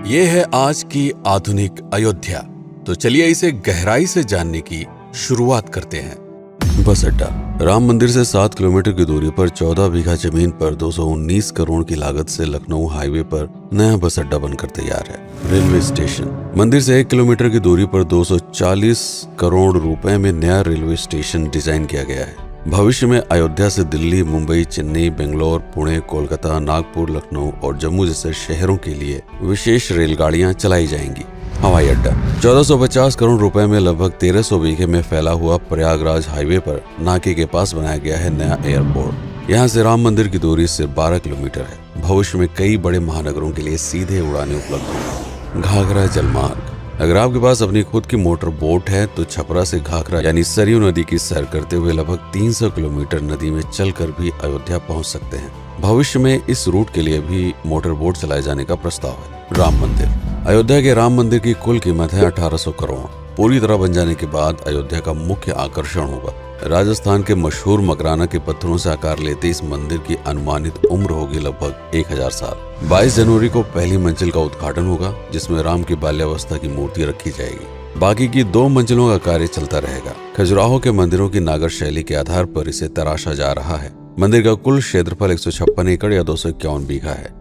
ये है आज की आधुनिक अयोध्या। तो चलिए इसे गहराई से जानने की शुरुआत करते हैं। बस अड्डा। राम मंदिर से 7 किलोमीटर की दूरी पर 14 बीघा जमीन पर 219 करोड़ की लागत से लखनऊ हाईवे पर नया बस अड्डा बनकर तैयार है। Railway station. मंदिर से 1 किलोमीटर की दूरी पर 240 करोड़ रुपए में नया रेलवे स्टेशन डिजाइन किया गया है। भविष्य में अयोध्या से दिल्ली, मुंबई, चेन्नई, बेंगलोर, पुणे, कोलकाता, नागपुर, लखनऊ और जम्मू जैसे शहरों के लिए विशेष रेलगाड़ियां चलाई जाएंगी। हवाई अड्डा। 1450 करोड़ रुपए में लगभग 1300 बीघे में फैला हुआ प्रयागराज हाईवे पर नाके के पास बनाया गया है नया एयरपोर्ट। यहाँ से राम मंदिर की दूरी सिर्फ 12 किलोमीटर है। भविष्य में कई बड़े महानगरों के लिए सीधे उड़ानें उपलब्ध होंगी। घाघरा जलमार्ग। अगर आपके पास अपनी खुद की मोटर बोट है तो छपरा से घाघरा यानी सरयू नदी की सैर करते हुए लगभग 300 किलोमीटर नदी में चलकर भी अयोध्या पहुंच सकते हैं। भविष्य में इस रूट के लिए भी मोटर बोट चलाए जाने का प्रस्ताव है। राम मंदिर। अयोध्या के राम मंदिर की कुल कीमत है 1800 करोड़। पूरी तरह बन जाने के बाद अयोध्या का मुख्य आकर्षण होगा। राजस्थान के मशहूर मकराना के पत्थरों से आकार लेते इस मंदिर की अनुमानित उम्र होगी लगभग 1000 साल। 22 जनवरी को पहली मंजिल का उद्घाटन होगा, जिसमें राम की बाल्यावस्था की मूर्ति रखी जाएगी। बाकी की 2 मंजिलों का कार्य चलता रहेगा। खजुराहो के मंदिरों की नागर शैली के आधार पर इसे तराशा जा रहा है। मंदिर का कुल क्षेत्रफल 156 एकड़ या 251 बीघा है।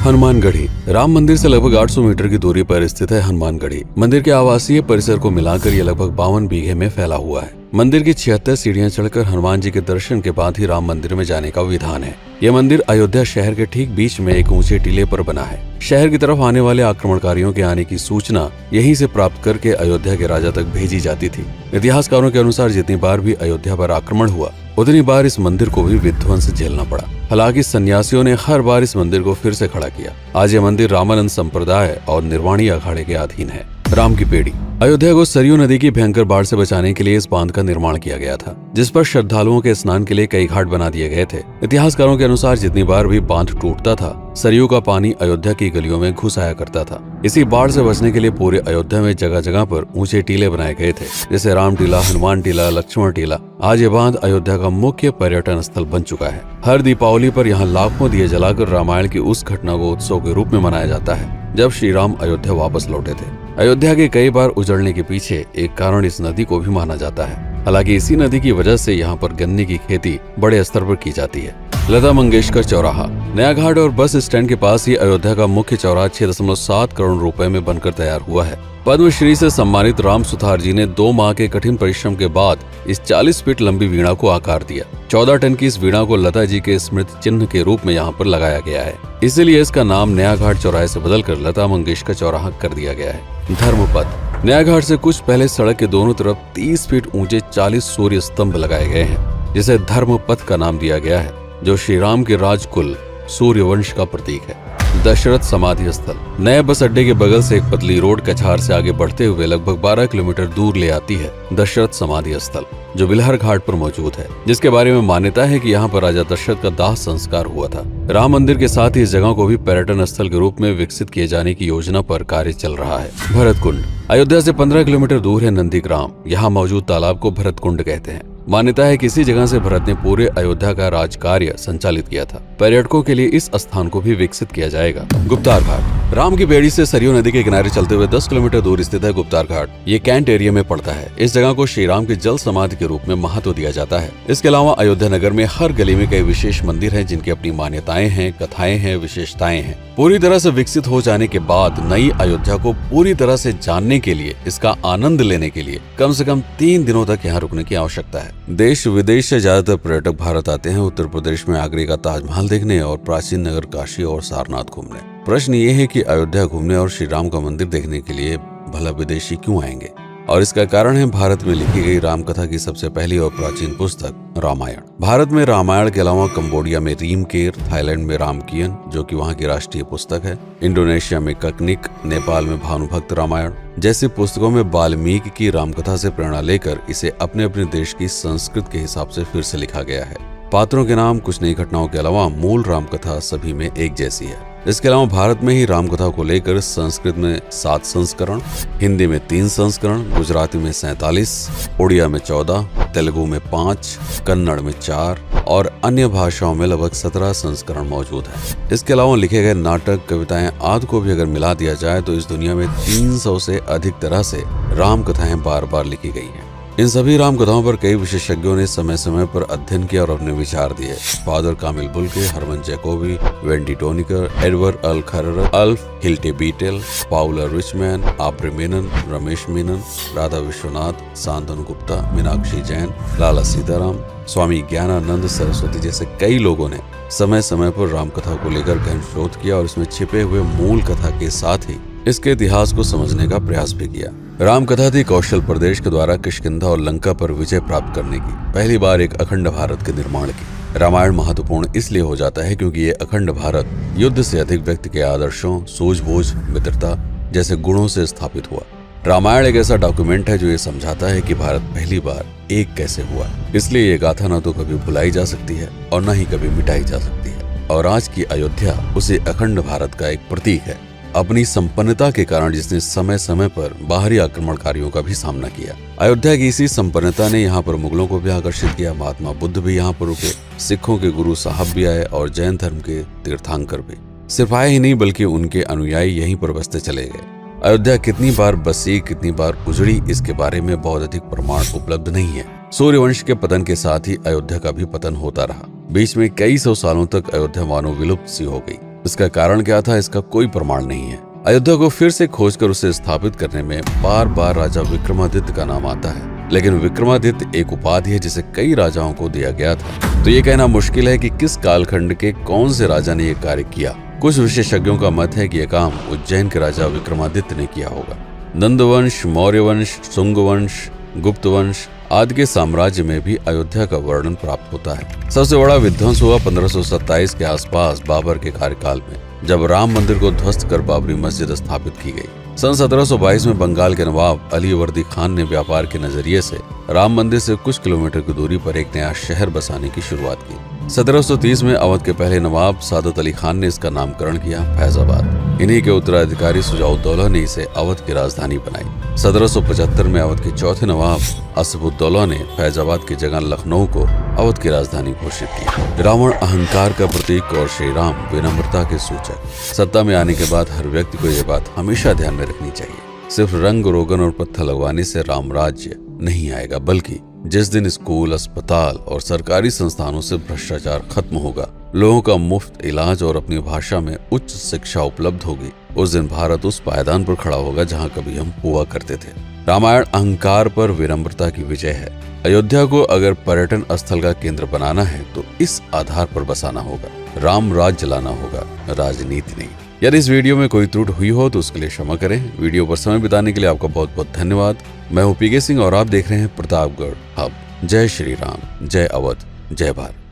हनुमानगढ़ी। राम मंदिर से लगभग 800 मीटर की दूरी पर स्थित है हनुमानगढ़ी। मंदिर के आवासीय परिसर को मिलाकर यह लगभग 52 बीघे में फैला हुआ है। मंदिर की 76 सीढ़ियां चढ़कर हनुमान जी के दर्शन के बाद ही राम मंदिर में जाने का विधान है। यह मंदिर अयोध्या शहर के ठीक बीच में एक ऊंचे टीले पर बना है। शहर की तरफ आने वाले आक्रमणकारियों के आने की सूचना यहीं से प्राप्त करके अयोध्या के राजा तक भेजी जाती थी। इतिहासकारों के अनुसार जितनी बार भी अयोध्या पर आक्रमण हुआ उतनी बार इस मंदिर को भी विध्वंस झेलना पड़ा। हालांकि सन्यासियों ने हर बार इस मंदिर को फिर से खड़ा किया। आज यह मंदिर रामानंद संप्रदाय और निर्वाणी अखाड़े के अधीन है। राम की पेड़ी। अयोध्या को सरयू नदी की भयंकर बाढ़ से बचाने के लिए इस बांध का निर्माण किया गया था, जिस पर श्रद्धालुओं के स्नान के लिए कई घाट बना दिए गए थे। इतिहासकारों के अनुसार जितनी बार भी बांध टूटता था, सरयू का पानी अयोध्या की गलियों में घुस आया करता था। इसी बाढ़ से बचने के लिए पूरे अयोध्या में जगह जगह पर ऊंचे टीले बनाए गए थे, जैसे राम टीला, हनुमान टीला, लक्ष्मण टीला। आज ये बांध अयोध्या का मुख्य पर्यटन स्थल बन चुका है। हर दीपावली पर यहाँ लाखों दिए जलाकर रामायण की उस घटना को उत्सव के रूप में मनाया जाता है जब श्री राम अयोध्या वापस लौटे थे। अयोध्या के कई बार उजड़ने के पीछे एक कारण इस नदी को भी माना जाता है। हालांकि इसी नदी की वजह से यहाँ पर गन्ने की खेती बड़े स्तर पर की जाती है। लता मंगेशकर चौराहा। नया घाट और बस स्टैंड के पास ही अयोध्या का मुख्य चौराहा 6.7 करोड़ रुपए में बनकर तैयार हुआ है। पद्मश्री से सम्मानित राम सुथार जी ने 2 माह के कठिन परिश्रम के बाद इस 40 फीट लंबी वीणा को आकार दिया। 14 टन की इस वीणा को लता जी के स्मृति चिन्ह के रूप में यहाँ पर लगाया गया है। इसीलिए इसका नाम नया घाट चौराहे से बदलकर लता मंगेशकर चौराहा कर दिया गया है। धर्मपथ। नया घाट से कुछ पहले सड़क के दोनों तरफ 30 फीट ऊंचे 40 सूर्य स्तंभ लगाए गए हैं, जिसे धर्मपथ का नाम दिया गया है, जो श्री राम के राजकुल सूर्यवंश का प्रतीक है। दशरथ समाधि स्थल। नए बस अड्डे के बगल से एक पतली रोड कछार से आगे बढ़ते हुए लगभग 12 किलोमीटर दूर ले आती है दशरथ समाधि स्थल, जो बिलहर घाट पर मौजूद है, जिसके बारे में मान्यता है कि यहाँ पर राजा दशरथ का दाह संस्कार हुआ था। राम मंदिर के साथ ही इस जगह को भी पर्यटन स्थल के रूप में विकसित किए जाने की योजना पर कार्य चल रहा है। भरत कुंड। अयोध्या से 15 किलोमीटर दूर है नंदीग्राम। यहाँ मौजूद तालाब को भरत कुंड कहते हैं। मान्यता है कि इसी जगह से भरत ने पूरे अयोध्या का राज कार्य संचालित किया था। पर्यटकों के लिए इस स्थान को भी विकसित किया जाएगा। गुप्तार घाट। राम की बेड़ी से सरयू नदी के किनारे चलते हुए 10 किलोमीटर दूर स्थित है गुप्तार घाट। ये कैंट एरिया में पड़ता है। इस जगह को श्री राम के जल समाधि के रूप में महत्व दिया जाता है। इसके अलावा अयोध्या नगर में हर गली में कई विशेष मंदिर हैं, जिनकी अपनी मान्यताएं हैं, कथाएं हैं, विशेषताएं हैं। पूरी तरह से विकसित हो जाने के बाद नई अयोध्या को पूरी तरह से जानने के लिए, इसका आनंद लेने के लिए कम से कम 3 दिनों तक यहाँ रुकने की आवश्यकता है। देश विदेश से ज्यादातर पर्यटक भारत आते हैं उत्तर प्रदेश में आगरे का ताजमहल देखने और प्राचीन नगर काशी और सारनाथ घूमने। प्रश्न ये है कि अयोध्या घूमने और श्री राम का मंदिर देखने के लिए भला विदेशी क्यों आएंगे? और इसका कारण है भारत में लिखी गई राम कथा की सबसे पहली और प्राचीन पुस्तक रामायण। भारत में रामायण के अलावा कंबोडिया में रीमकेर, थाईलैंड में रामकियन जो कि वहाँ की राष्ट्रीय पुस्तक है, इंडोनेशिया में ककनिक, नेपाल में भानुभक्त रामायण जैसी पुस्तकों में वाल्मीकि की रामकथा से प्रेरणा लेकर इसे अपने अपने देश की संस्कृत के हिसाब से फिर से लिखा गया है। पात्रों के नाम कुछ नई घटनाओं के अलावा मूल राम कथा सभी में एक जैसी है। इसके अलावा भारत में ही राम कथा को लेकर संस्कृत में 7 संस्करण, हिंदी में 3 संस्करण, गुजराती में 47, उड़िया में 14, तेलुगु में 5, कन्नड़ में 4 और अन्य भाषाओं में लगभग 17 संस्करण मौजूद है। इसके अलावा लिखे गए नाटक, कविताएं आदि को भी अगर मिला दिया जाए तो इस दुनिया में 300 से अधिक तरह से राम कथाएं बार बार लिखी गई हैं। इन सभी राम कथाओं पर कई विशेषज्ञों ने समय समय पर अध्ययन किया और अपने विचार दिए। Father Camille Bulcke, Hermann Jacobi, Wendy Doniger, Edward अल खरर, Alf Hiltebeitel, Paula Richman, Aubrey Menen, Ramesh Menon, Radha Vishwanath, Shantanu Gupta, Meenakshi Jain, Lala Sitaram, Swami Gyanananda Saraswati जैसे कई लोगों ने समय समय पर राम कथा को लेकर गहन शोध किया और इसमें छिपे हुए मूल कथा के साथ ही इसके इतिहास को समझने का प्रयास भी किया। राम कथा थी कौशल प्रदेश के द्वारा किष्किंधा और लंका पर विजय प्राप्त करने की पहली बार एक अखंड भारत के निर्माण की। रामायण महत्वपूर्ण इसलिए हो जाता है क्योंकि ये अखंड भारत युद्ध से अधिक व्यक्ति के आदर्शों, सूझबूझ, मित्रता जैसे गुणों से स्थापित हुआ। रामायण एक ऐसा डॉक्यूमेंट है जो ये समझाता है कि भारत पहली बार एक कैसे हुआ। इसलिए ये गाथा न तो कभी भुलाई जा सकती है और न ही कभी मिटाई जा सकती है। और आज की अयोध्या उसे अखंड भारत का एक प्रतीक है, अपनी संपन्नता के कारण जिसने समय समय पर बाहरी आक्रमणकारियों का भी सामना किया। अयोध्या की इसी संपन्नता ने यहाँ पर मुगलों को भी आकर्षित किया। महात्मा बुद्ध भी यहाँ पर रुके, सिखों के गुरु साहब भी आए और जैन धर्म के तीर्थंकर भी। सिर्फ आए ही नहीं बल्कि उनके अनुयायी यहीं पर बसते चले गए। अयोध्या कितनी बार बसी, कितनी बार उजड़ी, इसके बारे में बहुत अधिक प्रमाण उपलब्ध नहीं है। सूर्यवंश के पतन के साथ ही अयोध्या का भी पतन होता रहा। बीच में कई सौ सालों तक अयोध्या मानो विलुप्त सी हो गई। इसका कारण क्या था, इसका कोई प्रमाण नहीं है। अयोध्या को फिर से खोजकर उसे स्थापित करने में बार बार राजा विक्रमादित्य का नाम आता है, लेकिन विक्रमादित्य एक उपाधि है जिसे कई राजाओं को दिया गया था। तो ये कहना मुश्किल है कि किस कालखंड के कौन से राजा ने यह कार्य किया। कुछ विशेषज्ञों का मत है कि यह काम उज्जैन के राजा विक्रमादित्य ने किया होगा। नंदवंश, मौर्य वंश, शुंग वंश, गुप्त वंश आदि के साम्राज्य में भी अयोध्या का वर्णन प्राप्त होता है। सबसे बड़ा विध्वंस हुआ 1527 के आसपास बाबर के कार्यकाल में, जब राम मंदिर को ध्वस्त कर बाबरी मस्जिद स्थापित की गई। सन 1722 में बंगाल के नवाब अलीवर्दी खान ने व्यापार के नजरिए से राम मंदिर से कुछ किलोमीटर की दूरी पर एक नया शहर बसाने की शुरुआत की। 1730 में अवध के पहले नवाब सादत अली खान ने इसका नामकरण किया फैजाबाद। इन्हीं के उत्तराधिकारी सुजाउद्दौला ने इसे अवध की राजधानी बनाई। 1775 में अवध के चौथे नवाब असफुद्दौला ने फैजाबाद की जगह लखनऊ को अवध की राजधानी घोषित की। रावण अहंकार का प्रतीक और श्री राम विनम्रता के सूचक। सत्ता में आने के बाद हर व्यक्ति को यह बात हमेशा ध्यान में रखनी चाहिए, सिर्फ रंग रोगन और पत्थर लगवाने से राम राज्य नहीं आएगा, बल्कि जिस दिन स्कूल, अस्पताल और सरकारी संस्थानों से भ्रष्टाचार खत्म होगा, लोगों का मुफ्त इलाज और अपनी भाषा में उच्च शिक्षा उपलब्ध होगी, उस दिन भारत उस पायदान पर खड़ा होगा जहां कभी हम हुआ करते थे। रामायण अहंकार पर विनम्रता की विजय है। अयोध्या को अगर पर्यटन स्थल का केंद्र बनाना है तो इस आधार पर बसाना होगा, राम राज्य लाना होगा, राजनीति नहीं। यदि इस वीडियो में कोई त्रुटि हुई हो तो उसके लिए क्षमा करें। वीडियो पर समय बिताने के लिए आपका बहुत बहुत धन्यवाद। मैं हूं पीके सिंह और आप देख रहे हैं प्रतापगढ़ हब। जय श्री राम, जय अवध, जय भारत।